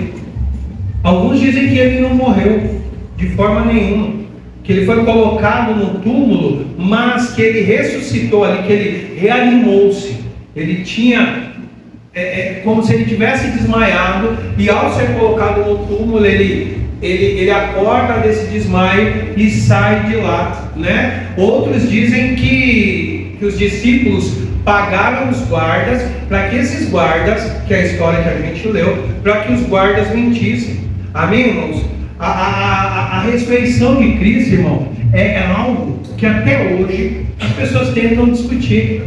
Alguns dizem que ele não morreu de forma nenhuma, que ele foi colocado no túmulo, mas que ele ressuscitou ali, que ele reanimou-se. Ele tinha, como se ele tivesse desmaiado, e ao ser colocado no túmulo, ele acorda desse desmaio e sai de lá, né? Outros dizem que os discípulos pagaram os guardas para que esses guardas, que é a história que a gente leu, para que os guardas mentissem. Amém, irmãos? A ressurreição de Cristo, irmão, é algo que até hoje as pessoas tentam discutir.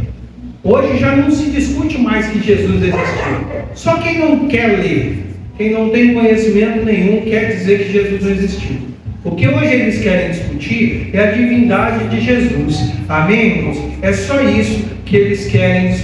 Hoje já não se discute mais que Jesus existiu. Só quem não quer ler, quem não tem conhecimento nenhum, quer dizer que Jesus não existiu. O que hoje eles querem discutir é a divindade de Jesus. Amém, irmãos? É só isso que eles querem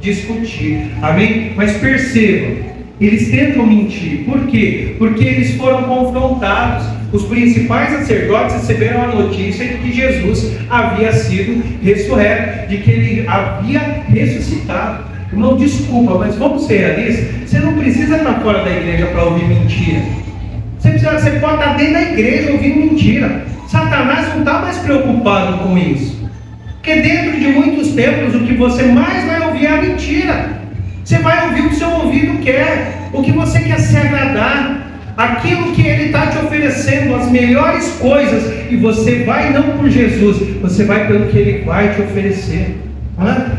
discutir. Amém? Mas percebam, eles tentam mentir. Por quê? Porque eles foram confrontados. Os principais sacerdotes receberam a notícia de que Jesus havia sido ressurreto, de que ele havia ressuscitado. Irmão, desculpa, mas vamos ser realistas. Você não precisa estar fora da igreja para ouvir mentira. Você pode estar dentro da igreja ouvindo mentira. Satanás não está mais preocupado com isso. Porque dentro de muitos templos o que você mais vai ouvir é a mentira. Você vai ouvir o que o seu ouvido quer, o que você quer se agradar, aquilo que ele está te oferecendo, as melhores coisas, e você vai não por Jesus, você vai pelo que ele vai te oferecer.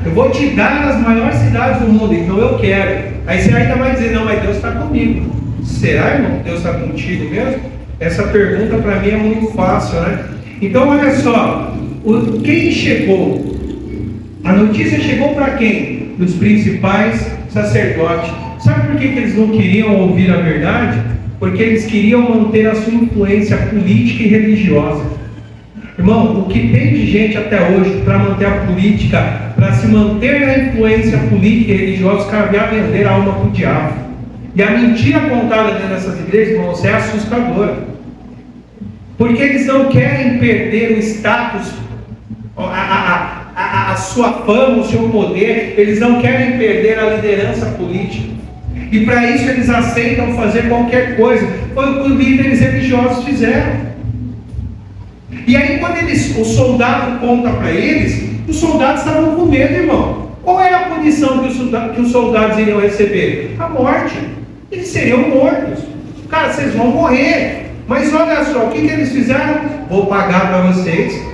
Eu vou te dar as maiores cidades do mundo, então eu quero. Aí você ainda vai dizer, não, mas Deus está comigo. Será, irmão, Deus está contigo mesmo? Essa pergunta para mim é muito fácil, né? Então olha só, quem chegou? A notícia chegou para quem? Dos principais sacerdotes. Sabe por que eles não queriam ouvir a verdade? Porque eles queriam manter a sua influência política e religiosa. Irmão, o que tem de gente até hoje para manter a política, para se manter na influência política e religiosa, os caras vão vender a alma para o diabo. E a mentira contada dentro dessas igrejas, irmãos, é assustadora. Porque eles não querem perder o status, a sua fama, o seu poder. Eles não querem perder a liderança política. E para isso eles aceitam fazer qualquer coisa. Foi o que os líderes religiosos fizeram. E aí quando o soldado conta para eles, os soldados estavam com medo, irmão. Qual era a punição que os soldados iriam receber? A morte. eles seriam mortos. Cara, vocês vão morrer. Mas olha só, o que eles fizeram? Vou pagar para vocês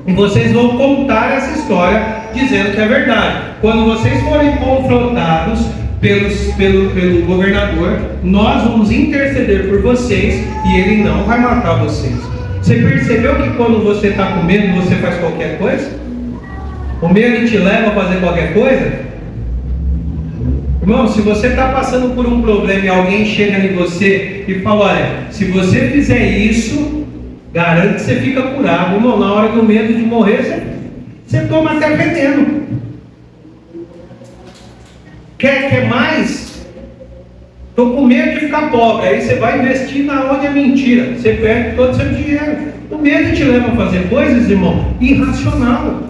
e vocês vão contar essa história dizendo que é verdade. Quando vocês forem confrontados pelo governador, nós vamos interceder por vocês e ele não vai matar vocês. Você percebeu que quando você está com medo, você faz qualquer coisa? O medo te leva a fazer qualquer coisa? Irmão, se você está passando por um problema e alguém chega em você e fala, olha, se você fizer isso, garante que você fica curado. Irmão, na hora do medo de morrer, você toma até veneno. Quer mais? Estou com medo de ficar pobre. Aí você vai investir na onde é mentira. Você perde todo o seu dinheiro. O medo te leva a fazer coisas, irmão, irracional.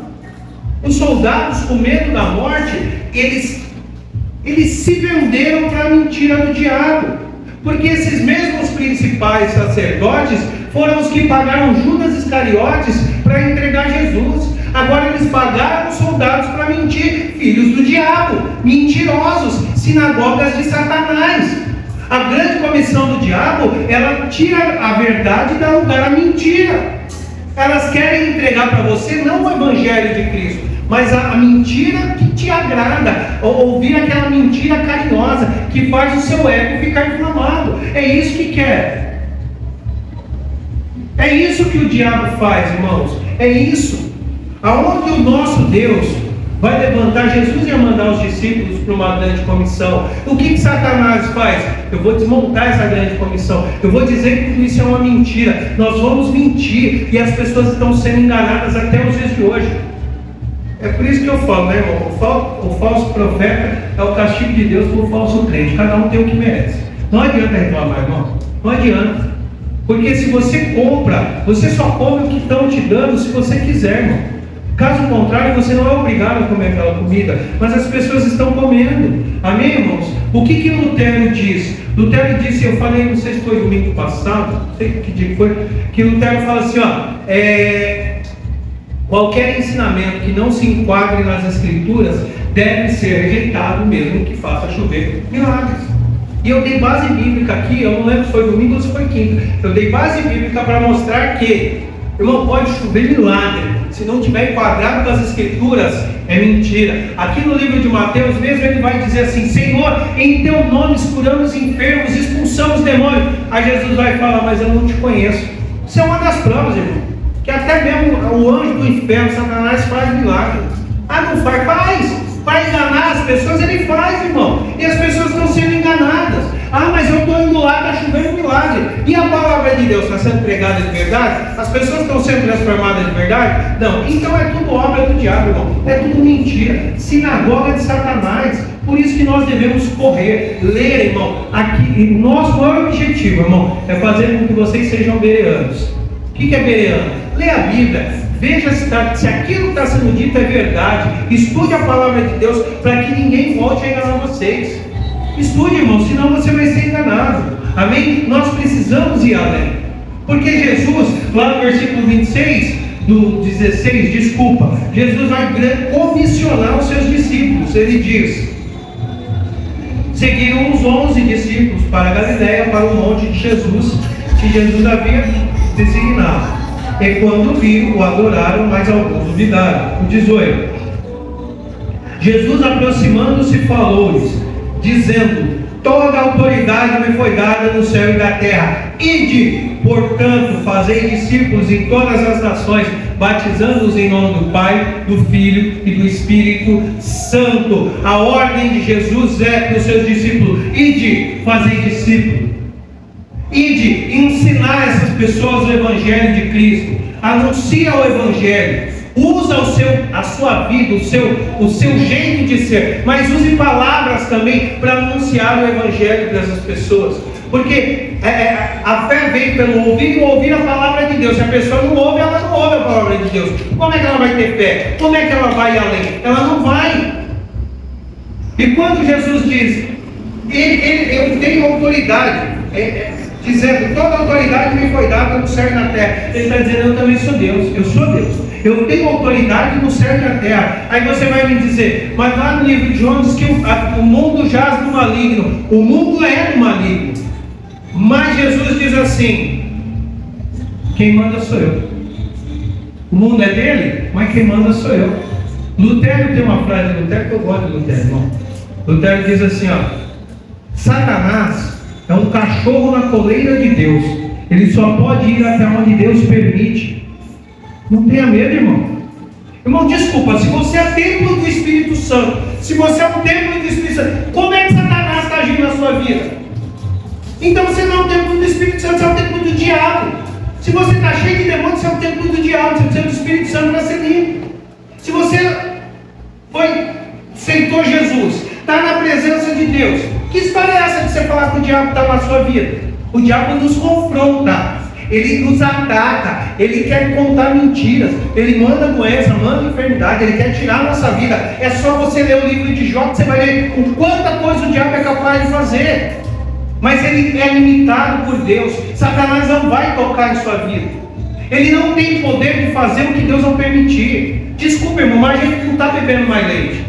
Os soldados, com medo da morte, eles se venderam para a mentira do diabo. Porque esses mesmos principais sacerdotes foram os que pagaram Judas Iscariotes para entregar Jesus. Agora eles pagaram os soldados para mentir. Filhos do diabo, mentirosos, sinagogas de Satanás. A grande comissão do diabo, ela tira a verdade e dá lugar à mentira. Elas querem entregar para você não o evangelho de Cristo, mas a mentira que te agrada, ouvir aquela mentira carinhosa, que faz o seu ego ficar inflamado. É isso que quer. É isso que o diabo faz, irmãos. É isso. Aonde o nosso Deus vai levantar, Jesus ia mandar os discípulos para uma grande comissão. O que Satanás faz? Eu vou desmontar essa grande comissão. Eu vou dizer que tudo isso é uma mentira. Nós vamos mentir e as pessoas estão sendo enganadas até os dias de hoje. É por isso que eu falo, né, irmão? O falso profeta é o castigo de Deus para o falso crente. Cada um tem o que merece. Não adianta reclamar, irmão. Não adianta. Porque se você compra, você só come o que estão te dando se você quiser, irmão. Caso contrário, você não é obrigado a comer aquela comida, mas as pessoas estão comendo. Amém, irmãos? O que Lutero diz? Lutero disse, eu falei, não sei se foi domingo passado, não sei que dia foi, que Lutero fala assim, qualquer ensinamento que não se enquadre nas Escrituras deve ser rejeitado, mesmo que faça chover milagres. E eu dei base bíblica aqui, eu não lembro se foi domingo ou se foi quinta. Eu dei base bíblica para mostrar que, irmão, pode chover milagre. Se não tiver enquadrado com as Escrituras, é mentira. Aqui no livro de Mateus mesmo, ele vai dizer assim, Senhor, em teu nome curamos enfermos, expulsamos demônios. Aí Jesus vai falar, mas eu não te conheço. Isso é uma das provas, irmão, que até mesmo o anjo do inferno, Satanás, faz milagre. Ah, não faz? Faz! Para enganar as pessoas, ele faz, irmão. E as pessoas estão sendo enganadas. Ah, mas eu estou indo lá, está chovendo milagre. E a palavra de Deus está sendo pregada de verdade? As pessoas estão sendo transformadas de verdade? Não. Então é tudo obra do diabo, irmão. É tudo mentira. Sinagoga de Satanás. Por isso que nós devemos correr, ler, irmão. Aqui, nosso maior objetivo, irmão, é fazer com que vocês sejam bereanos. O que é bereano? Lê a Bíblia. Veja se aquilo que está sendo dito é verdade. Estude a palavra de Deus para que ninguém volte a enganar vocês. Estude, irmão, senão você vai ser enganado. Amém? Nós precisamos ir além. Porque Jesus, lá no versículo 26, do 16, Jesus vai comissionar os seus discípulos. Ele diz, seguiram os 11 discípulos para a Galileia, para o monte de Jesus, que Jesus havia designado. E quando viram, o adoraram, mas alguns duvidaram. O 18. Jesus, aproximando-se, falou-lhes, dizendo, toda a autoridade me foi dada no céu e na terra. Ide, portanto, fazei discípulos em todas as nações, batizando-os em nome do Pai, do Filho e do Espírito Santo. A ordem de Jesus é para os seus discípulos, ide, fazei discípulos. Ide ensinar essas pessoas o Evangelho de Cristo. Anuncia o Evangelho. Usa a sua vida, o seu jeito de ser. Mas use palavras também para anunciar o Evangelho dessas pessoas. Porque a fé vem pelo ouvir e ouvir a palavra de Deus. Se a pessoa não ouve, ela não ouve a palavra de Deus. Como é que ela vai ter fé? Como é que ela vai além? Ela não vai. E quando Jesus diz, eu tenho autoridade, dizendo, toda a autoridade me foi dada no céu e na terra. Ele está dizendo, eu também sou Deus, eu sou Deus. Eu tenho autoridade no céu e na terra. Aí você vai me dizer, mas lá no livro de João diz que o mundo jaz no maligno. O mundo é do maligno. Mas Jesus diz assim: quem manda sou eu. O mundo é dele, mas quem manda sou eu. Lutero tem uma frase de Lutero que eu gosto de Lutero, irmão. Lutero diz assim, ó: Satanás é um cachorro na coleira de Deus. Ele só pode ir até onde Deus permite. Não tenha medo, irmão. Irmão, desculpa, se você é templo do Espírito Santo, se você é um templo do Espírito Santo, como é que Satanás está agindo na sua vida? Então você não é um templo do Espírito Santo, você é um templo do diabo. Se você está cheio de demônios, você é um templo do diabo. Você precisa do Espírito Santo para ser limpo. Se você aceitou Jesus, está na presença de Deus, que história é essa de você falar que o diabo está na sua vida? O diabo nos confronta, ele nos ataca, ele quer contar mentiras, ele manda doença, manda enfermidade, ele quer tirar a nossa vida. É só você ler o livro de Jó que você vai ver o quanta coisa o diabo é capaz de fazer. Mas ele é limitado por Deus. Satanás não vai tocar em sua vida. Ele não tem poder de fazer o que Deus não permitir. Desculpa, irmão, mas a gente não está bebendo mais leite.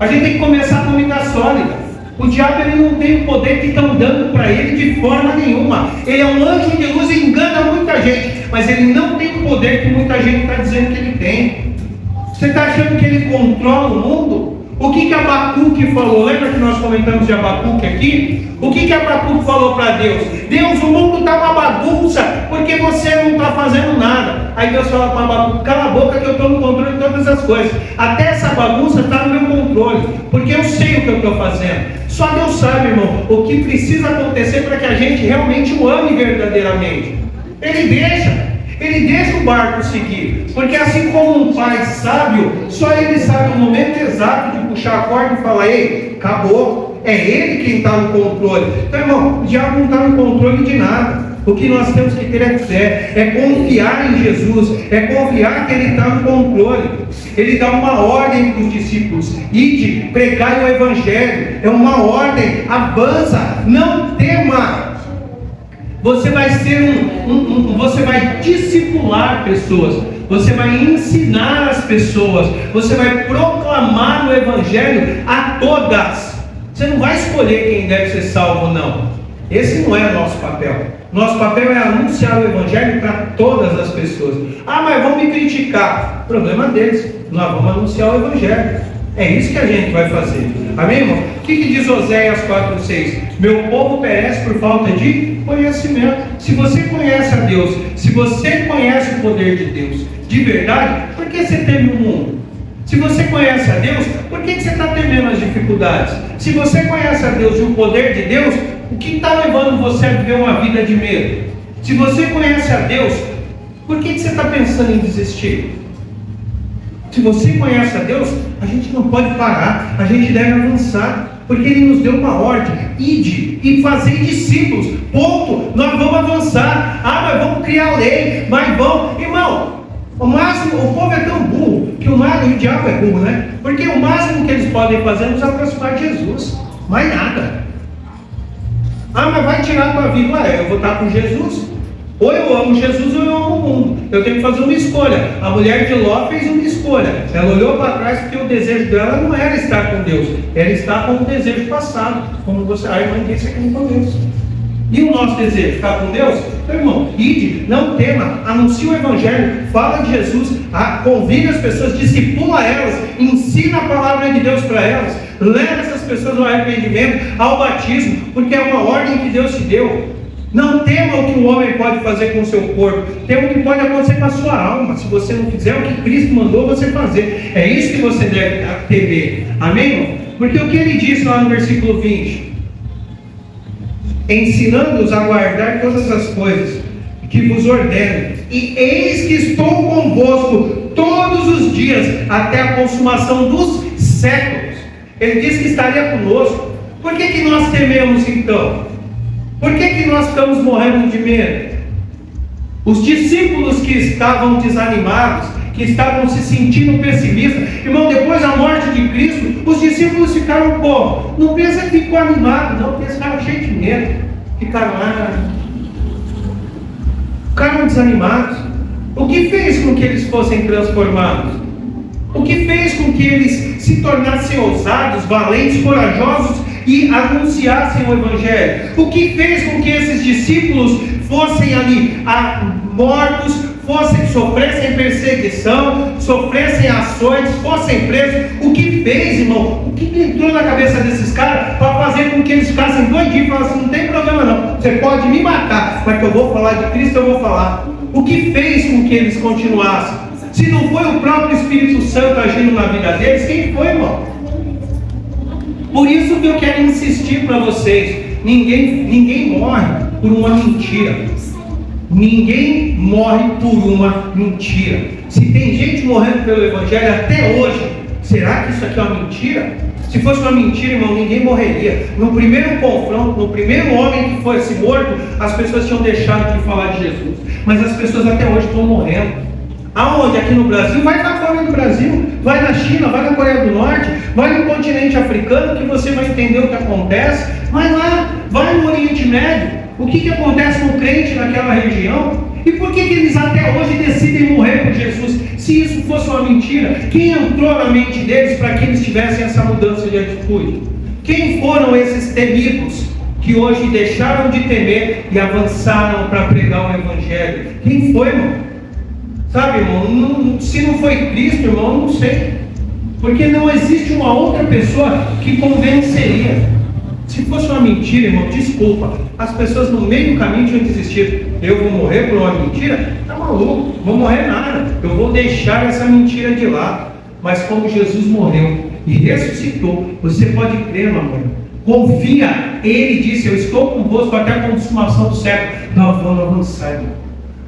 A gente tem que começar a comida sólida. O diabo ele não tem o poder que estão dando para ele de forma nenhuma. Ele é um anjo de luz e engana muita gente. Mas ele não tem o poder que muita gente está dizendo que ele tem. Você está achando que ele controla o mundo? O que Abacuque falou? Lembra que nós comentamos de Abacuque aqui? O que Abacuque falou para Deus? Deus, o mundo está uma bagunça, porque você não está fazendo nada. Aí Deus fala para Abacuque: cala a boca que eu estou no controle de todas as coisas. Até essa bagunça está no meu controle, porque eu sei o que eu estou fazendo. Só Deus sabe, irmão, o que precisa acontecer para que a gente realmente o ame verdadeiramente. Ele deixa o barco seguir, porque assim como um pai sábio, só ele sabe o momento exato de puxar a corda e falar: ei, acabou. É ele quem está no controle. Então, irmão, o diabo não está no controle de nada. O que nós temos que ter é fé, é confiar em Jesus, é confiar que ele está no controle. Ele dá uma ordem para os discípulos: ide, pregai o evangelho. É uma ordem, avança, não tema. Você vai ser você vai discipular pessoas, você vai ensinar as pessoas, você vai proclamar o evangelho a todas. Você não vai escolher quem deve ser salvo ou não. Esse não é o nosso papel. Nosso papel é anunciar o evangelho para todas as pessoas. Ah, mas vão me criticar. Problema deles. Nós vamos anunciar o evangelho. É isso que a gente vai fazer. Amém, irmão? O que diz Oséias 4:6? Meu povo perece por falta de conhecimento. Se você conhece a Deus, se você conhece o poder de Deus de verdade, por que você teme o mundo? Se você conhece a Deus, por que você está temendo as dificuldades? Se você conhece a Deus e o poder de Deus, o que está levando você a viver uma vida de medo? Se você conhece a Deus, por que você está pensando em desistir? Se você conhece a Deus, a gente não pode parar, a gente deve avançar, porque Ele nos deu uma ordem: ide e fazei discípulos, ponto. Nós vamos avançar. Ah, mas vamos criar lei, mas vamos, irmão. O povo é tão burro que o diabo é burro, né? Porque o máximo que eles podem fazer é nos aproximar de Jesus, mais nada. Ah, mas vai tirar a tua vida. Eu vou estar com Jesus. Ou eu amo Jesus ou eu amo o mundo. Eu tenho que fazer uma escolha. A mulher de Ló fez uma escolha. Ela olhou para trás porque o desejo dela não era estar com Deus, era estar com o desejo passado, como a irmã disse aqui no começo. E o nosso desejo, ficar com Deus? Então, irmão, ide, não tema, anuncie o evangelho, fala de Jesus, convide as pessoas, discipula elas, ensina a palavra de Deus para elas, leva essas pessoas ao arrependimento, ao batismo, porque é uma ordem que Deus te deu. Não tema o que o homem pode fazer com o seu corpo, tema o que pode acontecer com a sua alma, se você não fizer o que Cristo mandou você fazer. É isso que você deve temer. Amém, irmão? Porque o que ele disse lá no versículo 20? Ensinando-os a guardar todas as coisas que vos ordeno, e eis que estou convosco todos os dias, até a consumação dos séculos. Ele disse que estaria conosco. Por que nós tememos então? Por que nós ficamos morrendo de medo? Os discípulos que estavam desanimados, que estavam se sentindo pessimistas, irmão, depois da morte de Cristo, os discípulos ficaram como? Não pensa que ficou animado, não, pensa que ficaram cheios de medo, ficaram desanimados. O que fez com que eles fossem transformados? O que fez com que eles se tornassem ousados, valentes, corajosos e anunciassem o Evangelho? O que fez com que esses discípulos fossem ali mortos, sofressem perseguição, sofressem açoites, fossem presos? O que fez, irmão? O que entrou na cabeça desses caras para fazer com que eles ficassem doidinhos e falassem: não tem problema não, você pode me matar, mas que eu vou falar de Cristo, eu vou falar. O que fez com que eles continuassem? Se não foi o próprio Espírito Santo agindo na vida deles, quem foi, irmão? Por isso que eu quero insistir para vocês: ninguém morre por uma mentira. Ninguém morre por uma mentira. Se tem gente morrendo pelo Evangelho até hoje, será que isso aqui é uma mentira? Se fosse uma mentira, irmão, ninguém morreria. No primeiro confronto, no primeiro homem que fosse morto, as pessoas tinham deixado de falar de Jesus. Mas as pessoas até hoje estão morrendo. Aonde? Aqui no Brasil? Vai para fora do Brasil. Vai na China, vai na Coreia do Norte, vai no continente africano, que você vai entender o que acontece. Vai lá, vai no Oriente Médio. O que acontece com o crente naquela região? E por que eles até hoje decidem morrer por Jesus? Se isso fosse uma mentira, quem entrou na mente deles para que eles tivessem essa mudança de atitude? Quem foram esses temidos que hoje deixaram de temer e avançaram para pregar o Evangelho? Quem foi, irmão? Sabe, irmão, se não foi Cristo, irmão, eu não sei. Porque não existe uma outra pessoa que convenceria. Se fosse uma mentira, irmão, desculpa, as pessoas no meio do caminho tinham desistido. Eu vou morrer por uma mentira? Tá maluco, vou morrer nada. Eu vou deixar essa mentira de lado. Mas como Jesus morreu e ressuscitou, você pode crer, meu amor. Confia. Ele disse: eu estou convosco até a consumação do século. Nós vamos avançar, irmão.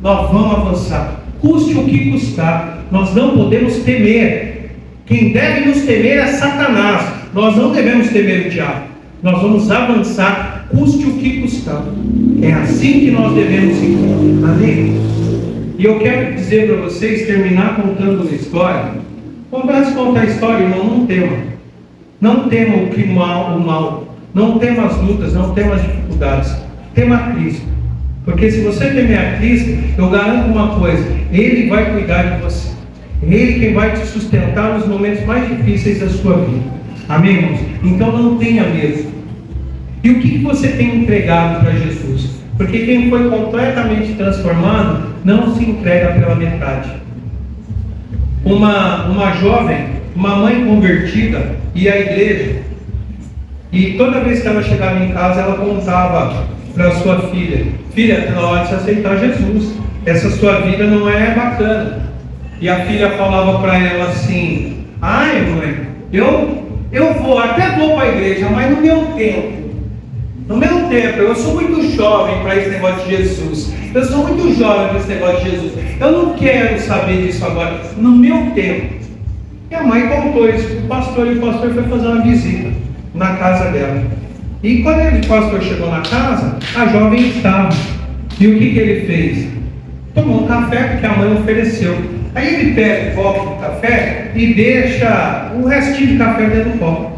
Nós vamos avançar. Custe o que custar. Nós não podemos temer. Quem deve nos temer é Satanás. Nós não devemos temer o diabo. Nós vamos avançar, custe o que custar. É assim que nós devemos ir. Amém? E eu quero dizer para vocês, terminar contando uma história. Quando nós contar a história, irmão, não tema. Não tema o mal. Não tema as lutas, não tema as dificuldades. Tema a Cristo. Porque se você temer a Cristo, eu garanto uma coisa: Ele vai cuidar de você. Ele quem vai te sustentar nos momentos mais difíceis da sua vida. Amém, irmãos? Então não tenha medo. E o que você tem entregado para Jesus? Porque quem foi completamente transformado não se entrega pela metade. Uma jovem, uma mãe convertida, ia à igreja, e toda vez que ela chegava em casa, ela contava para sua filha: filha, está na hora de aceitar Jesus. Essa sua vida não é bacana. E a filha falava para ela assim: ai, mãe, eu vou para a igreja, mas no meu tempo, eu sou muito jovem para esse negócio de Jesus. Eu sou muito jovem para esse negócio de Jesus. Eu não quero saber disso agora. No meu tempo. E a mãe contou isso para o pastor, e o pastor foi fazer uma visita na casa dela. E quando o pastor chegou na casa, a jovem estava. E o que ele fez? Tomou um café, porque a mãe ofereceu. Aí ele pega o copo de café e deixa o restinho de café dentro do copo.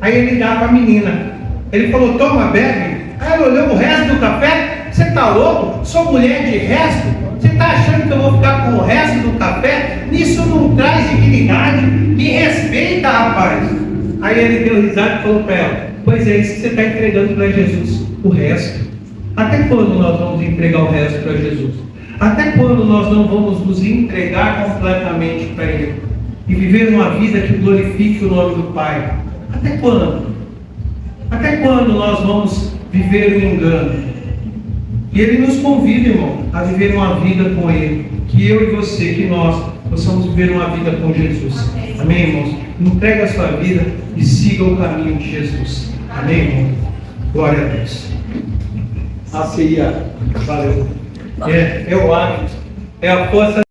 Aí ele dá para a menina. Ele falou: toma, bebe. Aí ela olhou: o resto do café? Você está louco? Sou mulher de resto? Você está achando que eu vou ficar com o resto do café? Isso não traz dignidade. Me respeita, rapaz. Aí ele deu risada e falou para ela: pois é, isso que você está entregando para Jesus, o resto. Até quando nós vamos entregar o resto para Jesus? Até quando nós não vamos nos entregar completamente para Ele? E viver uma vida que glorifique o nome do Pai? Até quando? Até quando nós vamos viver o engano? E Ele nos convida, irmão, a viver uma vida com Ele. Que eu e você, que nós possamos viver uma vida com Jesus. Amém, irmãos? Entregue a sua vida e siga o caminho de Jesus. Amém, irmão? Glória a Deus. A ceia, valeu. É o hábito, é a força.